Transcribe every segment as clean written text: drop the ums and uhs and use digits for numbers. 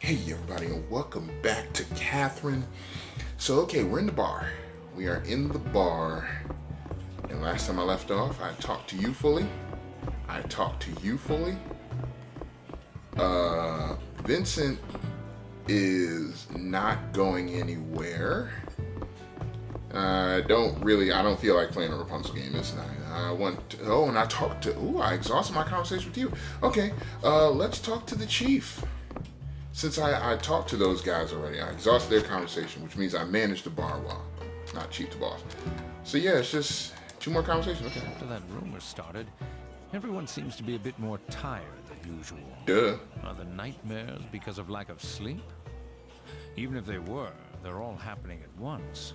Hey everybody, and welcome back to Katherine. So okay, we're in the bar. We are in the bar. And last time I left off, I talked to you fully. Vincent is not going anywhere. I don't feel like playing a Rapunzel game this night. I exhausted my conversation with you. Okay, let's talk to the chief. Since I talked to those guys already, I exhausted their conversation, which means I managed the bar well, not chief the boss. So yeah, it's just two more conversations. Okay. After that rumor started, everyone seems to be a bit more tired than usual. Duh. Are the nightmares because of lack of sleep? Even if they were, they're all happening at once.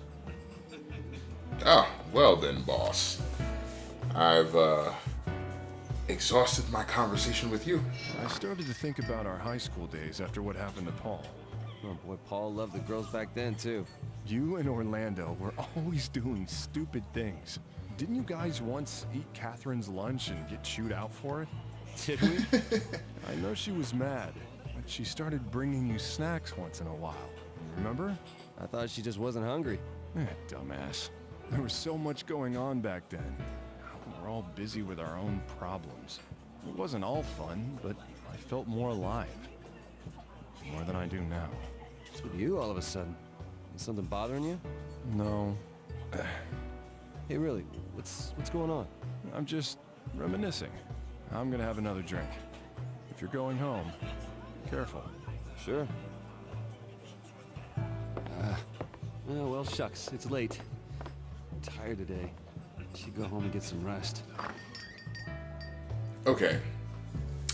Ah, well then, boss. I've exhausted my conversation with you. I started to think about our high school days after what happened to Paul. Oh boy, Paul loved the girls back then, too. You and Orlando were always doing stupid things. Didn't you guys once eat Catherine's lunch and get chewed out for it? Did we? I know she was mad, but she started bringing you snacks once in a while. Remember? I thought she just wasn't hungry. Dumbass. There was so much going on back then. We were all busy with our own problems. It wasn't all fun, but I felt more alive. More than I do now. What's with you all of a sudden? Is something bothering you? No. Hey, really, what's going on? I'm just reminiscing. I'm gonna have another drink. If you're going home, careful. Sure. Oh, well, shucks, it's late. I'm tired today. Should go home and get some rest. Okay.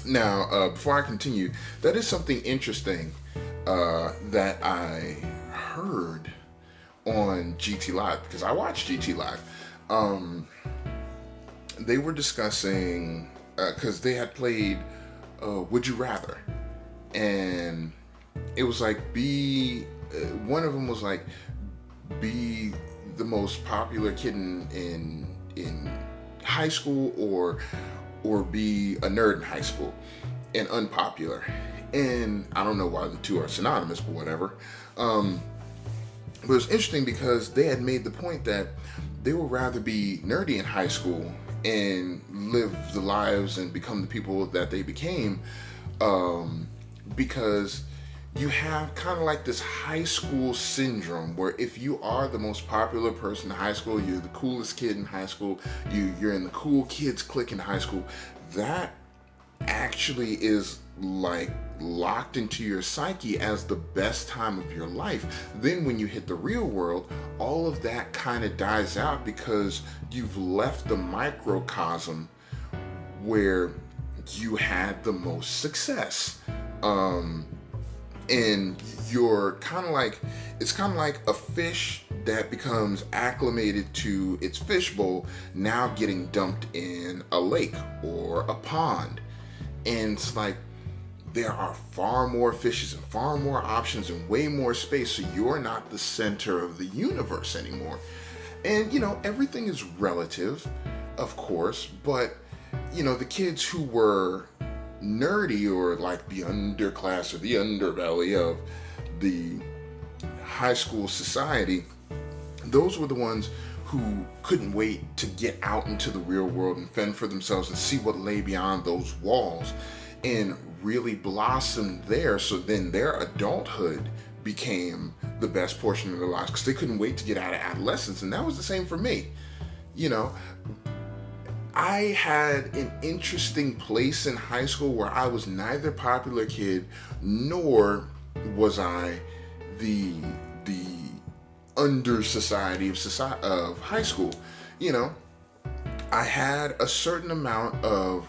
Now, before I continue, that is something interesting that I heard on GT Live, because I watched GT Live. They were discussing, because they had played Would You Rather, and it was like one of them was like, be the most popular kid in high school, or be a nerd in high school and unpopular. And I don't know why the two are synonymous, but whatever. But it's interesting because they had made the point that they would rather be nerdy in high school and live the lives and become the people that they became, because you have kind of like this high school syndrome where if you are the most popular person in high school, you're the coolest kid in high school, you're in the cool kids clique in high school, that actually is like locked into your psyche as the best time of your life. Then when you hit the real world, all of that kind of dies out because you've left the microcosm where you had the most success. And you're kind of like, it's kind of like a fish that becomes acclimated to its fishbowl, now getting dumped in a lake or a pond. And it's like, there are far more fishes and far more options and way more space, so you're not the center of the universe anymore. And, everything is relative, of course, but, the kids who were nerdy, or like the underclass or the underbelly of the high school society, those were the ones who couldn't wait to get out into the real world and fend for themselves and see what lay beyond those walls and really blossom there. So then their adulthood became the best portion of their lives because they couldn't wait to get out of adolescence. And that was the same for me. I had an interesting place in high school where I was neither popular kid nor was I the under society of high school. I had a certain amount of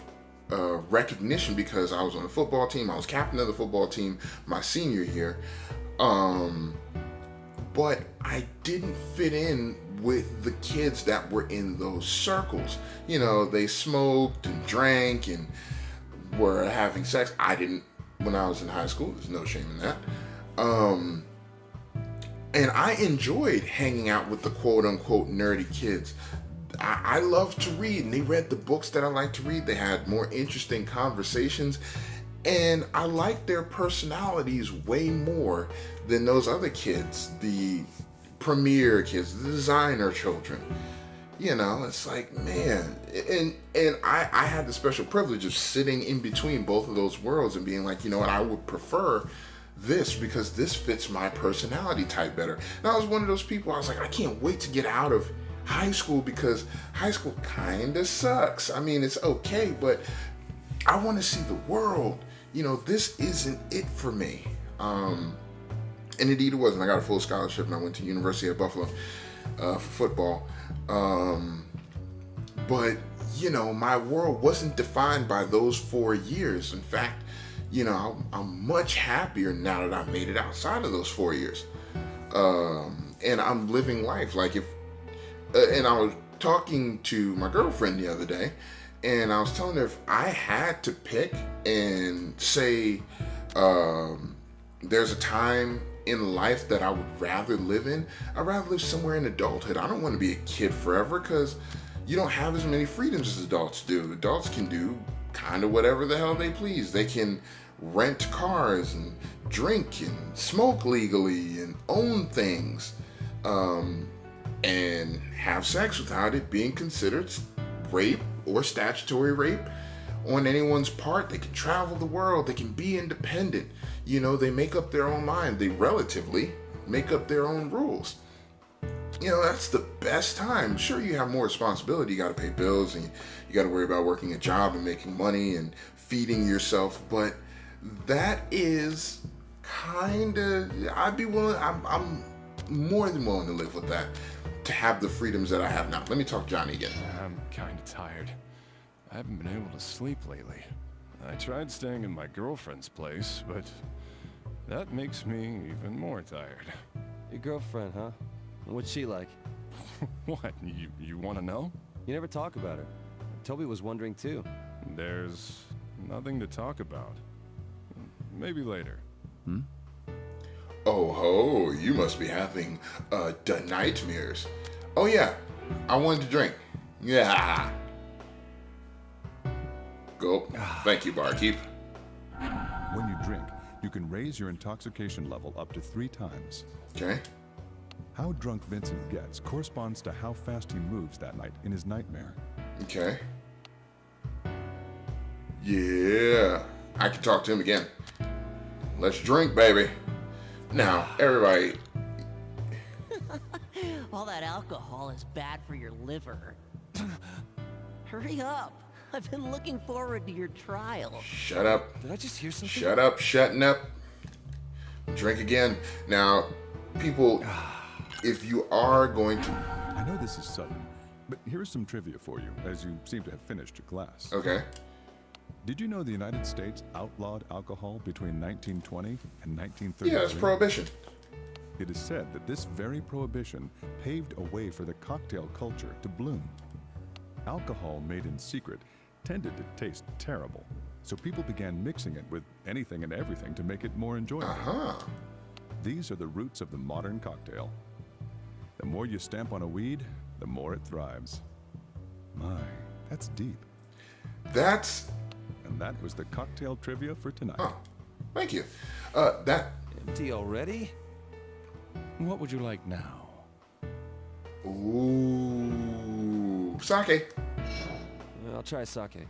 recognition because I was on the football team. I was captain of the football team my senior year, but I didn't fit in with the kids that were in those circles. They smoked and drank and were having sex. I didn't when I was in high school. There's no shame in that. And I enjoyed hanging out with the quote-unquote nerdy kids. I loved to read, and they read the books that I like to read. They had more interesting conversations, And I like their personalities way more than those other kids, the premier kids, the designer children. You know, it's like, man, and I had the special privilege of sitting in between both of those worlds and being like, you know what, I would prefer this because this fits my personality type better. And I was one of those people, I was like, I can't wait to get out of high school because high school kind of sucks. I mean, it's okay, but I want to see the world. You know, this isn't it for me. And indeed it wasn't. I got a full scholarship and I went to University of Buffalo for football. But, you know, my world wasn't defined by those 4 years. In fact, you know, I'm much happier now that I made it outside of those 4 years. And I'm living life. Like and I was talking to my girlfriend the other day, and I was telling her if I had to pick and say, there's a time in life that I would rather live in, I'd rather live somewhere in adulthood. I don't want to be a kid forever because you don't have as many freedoms as adults do. Adults can do kind of whatever the hell they please. They can rent cars and drink and smoke legally and own things, and have sex without it being considered rape or statutory rape on anyone's part. They can travel the world. They can be independent. You know, they make up their own mind. They relatively make up their own rules. You know, that's the best time. Sure, you have more responsibility. You got to pay bills and you got to worry about working a job and making money and feeding yourself. But that is kind of, I'm more than willing to live with that, to have the freedoms that I have now. Let me talk Johnny again. I'm kind of tired. I haven't been able to sleep lately. I tried staying in my girlfriend's place, but that makes me even more tired. Your girlfriend, huh? What's she like? What? You want to know? You never talk about her. Toby was wondering too. There's nothing to talk about. Maybe later. Oh ho, you must be having the nightmares. Oh yeah, I wanted to drink. Yeah. Gulp. Thank you, barkeep. When you drink, you can raise your intoxication level up to 3 times. Okay. How drunk Vincent gets corresponds to how fast he moves that night in his nightmare. Okay. Yeah, I can talk to him again. Let's drink, baby. Now, everybody. All that alcohol is bad for your liver. Hurry up. I've been looking forward to your trial. Shut up. Did I just hear something? Shut up, shutting up. Drink again. Now, people, if you are going to... I know this is sudden, but here's some trivia for you, as you seem to have finished your class. Okay. Did you know the United States outlawed alcohol between 1920 and 1933? Yeah, it's prohibition. It is said that this very prohibition paved a way for the cocktail culture to bloom. Alcohol made in secret tended to taste terrible, so people began mixing it with anything and everything to make it more enjoyable. Uh-huh. These are the roots of the modern cocktail. The more you stamp on a weed, the more it thrives. My, that's deep. That's... And that was the cocktail trivia for tonight. Oh, thank you. That... Empty already? What would you like now? Ooh... Sake. I'll try sake.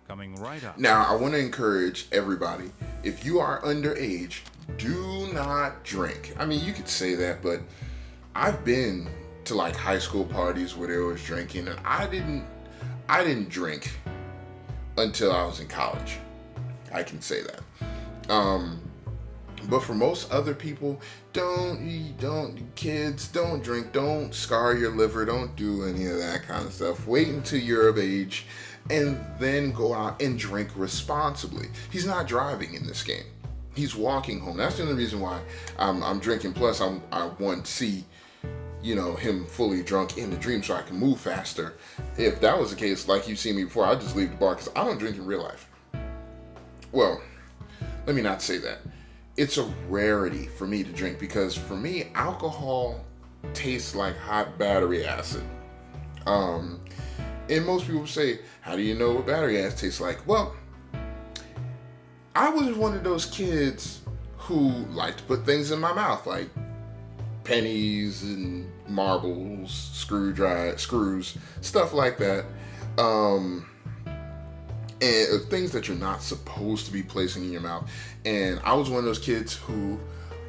Coming right up. Now, I want to encourage everybody, if you are underage, do not drink. I mean, you could say that, but I've been to like high school parties where there was drinking, and I didn't drink until I was in college. I can say that. But for most other people, kids, don't drink, don't scar your liver, don't do any of that kind of stuff. Wait until you're of age and then go out and drink responsibly. He's not driving in this game. He's walking home. That's the only reason why I'm drinking. Plus, I want to see, him fully drunk in the dream so I can move faster. If that was the case, like you've seen me before, I'd just leave the bar because I don't drink in real life. Well, let me not say that. It's a rarity for me to drink because for me, alcohol tastes like hot battery acid. And most people say, how do you know what battery acid tastes like? Well, I was one of those kids who liked to put things in my mouth, like pennies and marbles, screws, stuff like that. And things that you're not supposed to be placing in your mouth. And I was one of those kids who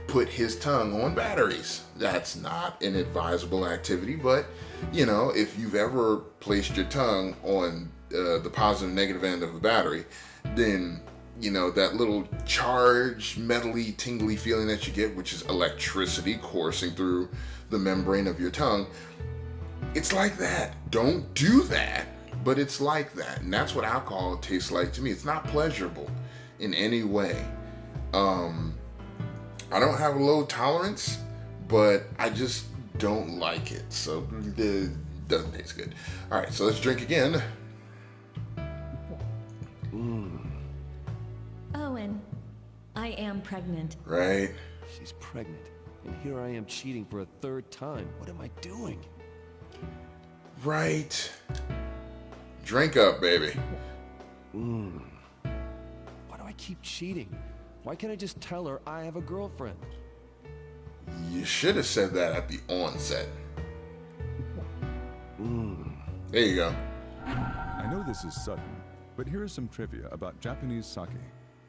put his tongue on batteries. That's not an advisable activity, but you know, if you've ever placed your tongue on the positive and negative end of a battery, then you know that little charged, metally, tingly feeling that you get, which is electricity coursing through the membrane of your tongue. It's like that. Don't do that, but it's like that. And that's what alcohol tastes like to me. It's not pleasurable in any way. I don't have a low tolerance, but I just don't like it. So it doesn't taste good. All right, so let's drink again. Owen, I am pregnant. Right. She's pregnant, and here I am cheating for a third time. What am I doing? Right. Drink up, baby. Why do I keep cheating? Why can't I just tell her I have a girlfriend? You should have said that at the onset. There you go. I know this is sudden, but here is some trivia about Japanese sake.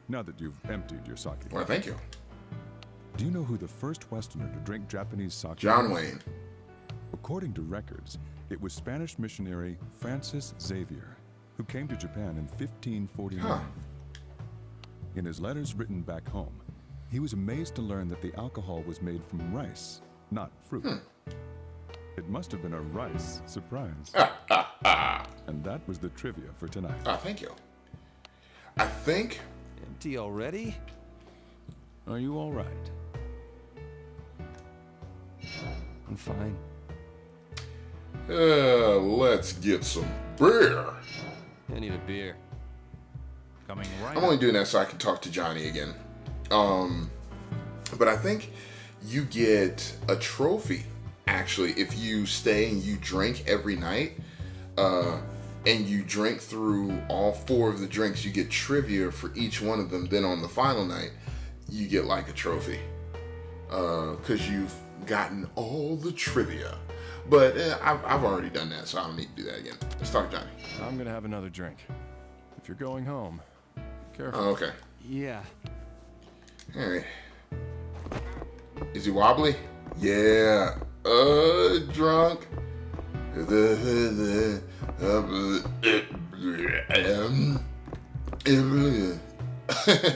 Now that you've emptied your sake. Well, thank you. Do you know who the first Westerner to drink Japanese sake John was? Wayne. According to records, it was Spanish missionary Francis Xavier, who came to Japan in 1549. Huh. In his letters written back home, he was amazed to learn that the alcohol was made from rice, not fruit. It must have been a rice surprise. And that was the trivia for tonight. Thank you. I think... Empty already? Are you all right? I'm fine. Let's get some beer. I need a beer. Coming right I'm only doing that so I can talk to Johnny again. But I think you get a trophy, actually, if you stay and you drink every night, and you drink through all 4 of the drinks, you get trivia for each one of them. Then on the final night, you get like a trophy, because you've gotten all the trivia. But I've already done that, so I don't need to do that again. Let's talk, Johnny. I'm gonna have another drink. If you're going home, be careful. Oh, okay. Yeah. All right. Is he wobbly? Yeah. Drunk.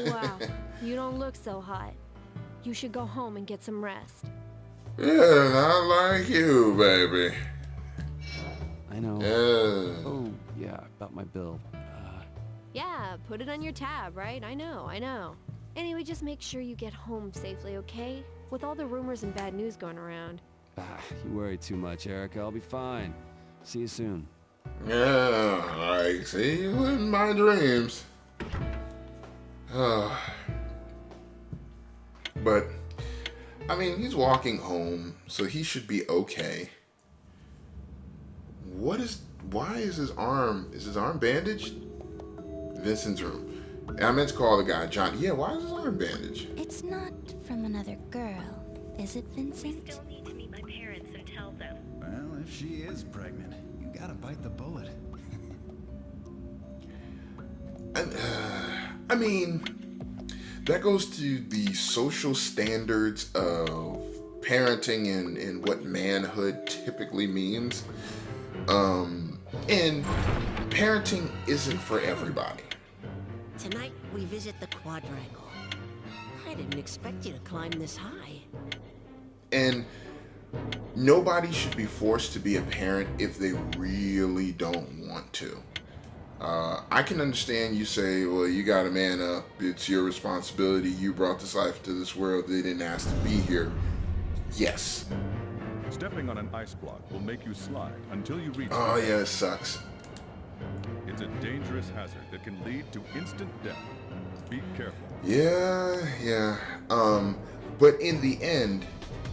Wow, you don't look so hot. You should go home and get some rest. Yeah, not like you, baby. I know. Yeah. Oh, yeah, about my bill. Yeah, put it on your tab, right? I know. Anyway, just make sure you get home safely, okay? With all the rumors and bad news going around. You worry too much, Erica. I'll be fine. See you soon. Yeah, I see you in my dreams. But, I mean, he's walking home, so he should be okay. Why is his arm bandaged? Vincent's room. And I meant to call the guy, John. Yeah, why is his arm bandaged? It's not from another girl, is it, Vincent? Still need to meet my parents and tell them. Well, if she is pregnant, you gotta bite the bullet. I mean, that goes to the social standards of parenting and what manhood typically means. And parenting isn't for everybody. Tonight, we visit the quadrangle. I didn't expect you to climb this high. And nobody should be forced to be a parent if they really don't want to. I can understand you say, well, you gotta man up. It's your responsibility. You brought this life to this world. They didn't ask to be here. Yes. Stepping on an ice block will make you slide until you reach Oh, the yeah, it sucks. It's a dangerous hazard that can lead to instant death. Be careful. Yeah. But in the end,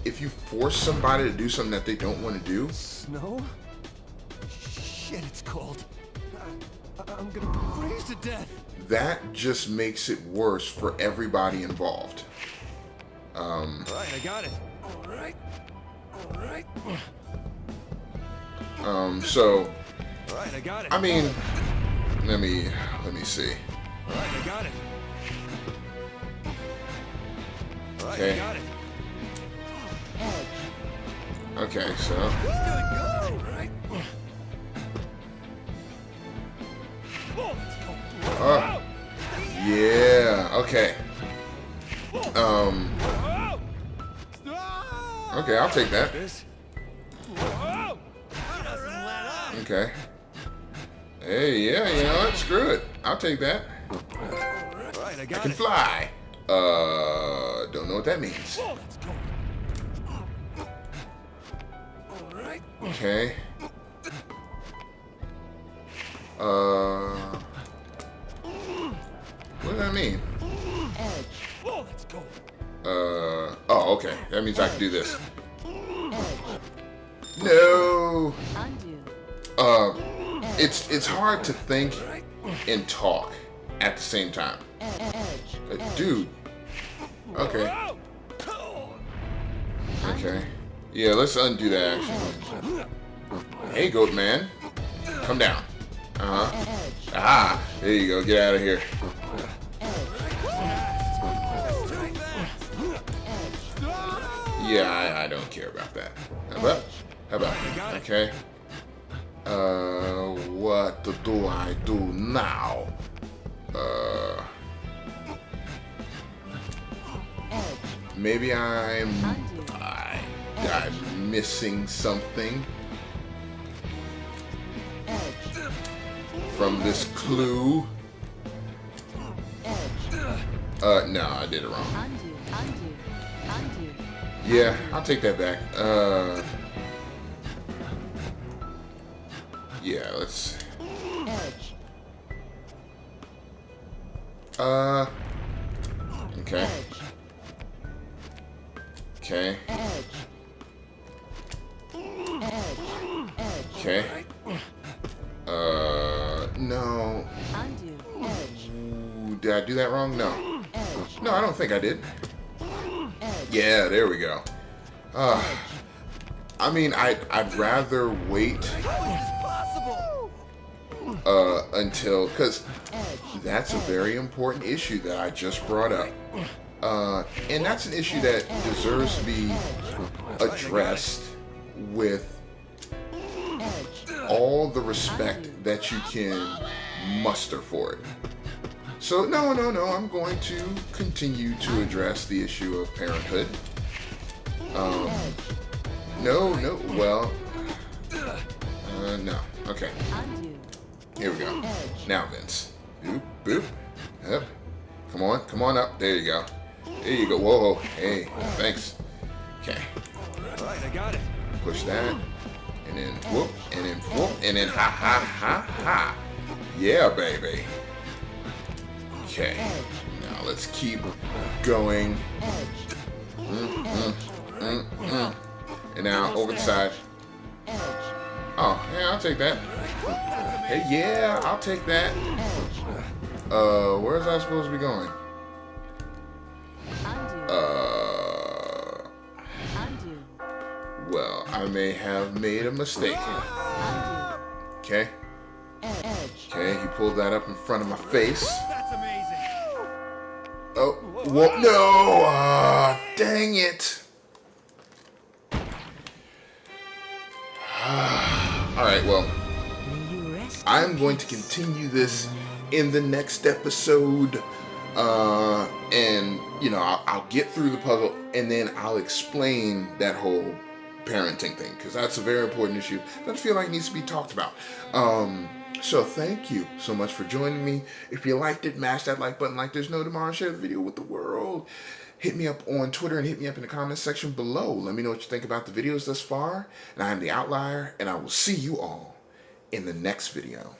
if you force somebody to do something that they don't want to do, Snow? Shit, it's cold. I'm gonna freeze to death. That just makes it worse for everybody involved. All right, I got it. All right. So, All right, I got it. I mean, let me see. All right, I got it. All right, Okay. I got it. Okay, so, All right. yeah, okay. Okay, I'll take that. Okay. Hey, yeah, you know what? Screw it. I'll take that. Right, I I got can it. fly. Don't know what that means. Okay. What does that mean? Oh, okay. That means I can do this. No. It's hard to think and talk at the same time. Dude. Okay. Okay. Yeah, let's undo that action. Hey, goat man. Come down. Ah, there you go. Get out of here. Yeah, I don't care about that. How about? Okay. What do I do now? Maybe I'm missing something from this clue. No, I did it wrong. Yeah, I'll take that back. Yeah, let's. Okay. Okay. Okay. No. Ooh, did I do that wrong? No. No, I don't think I did. Yeah, there we go. I mean, I'd rather wait until, because that's a very important issue that I just brought up. And that's an issue that deserves to be addressed with all the respect that you can muster for it. So, no, I'm going to continue to address the issue of parenthood. No, well, no. Okay. Here we go. Now, Vince. Boop, boop. Up. Come on up. There you go. There you go. Whoa. Hey, thanks. Okay. All right, I got it. Push that. And then whoop. And then whoop. And then ha, ha, ha, ha. Yeah, baby. Okay. Now let's keep going. And now over the side. Oh, yeah, I'll take that. Hey, yeah, I'll take that. Where's I supposed to be going? Well, I may have made a mistake. Okay. Okay, he pulled that up in front of my face. That's amazing. Oh, whoa, no! Dang it. Alright, well, I'm going to continue this in the next episode. And, you know, I'll get through the puzzle and then I'll explain that whole parenting thing, because that's a very important issue that I feel like needs to be talked about. So thank you so much for joining me. If you liked it, mash that like button like there's no tomorrow. Share the video with the world. Hit me up on Twitter and hit me up in the comments section below. Let me know what you think about the videos thus far. And I am The Outlier, and I will see you all in the next video.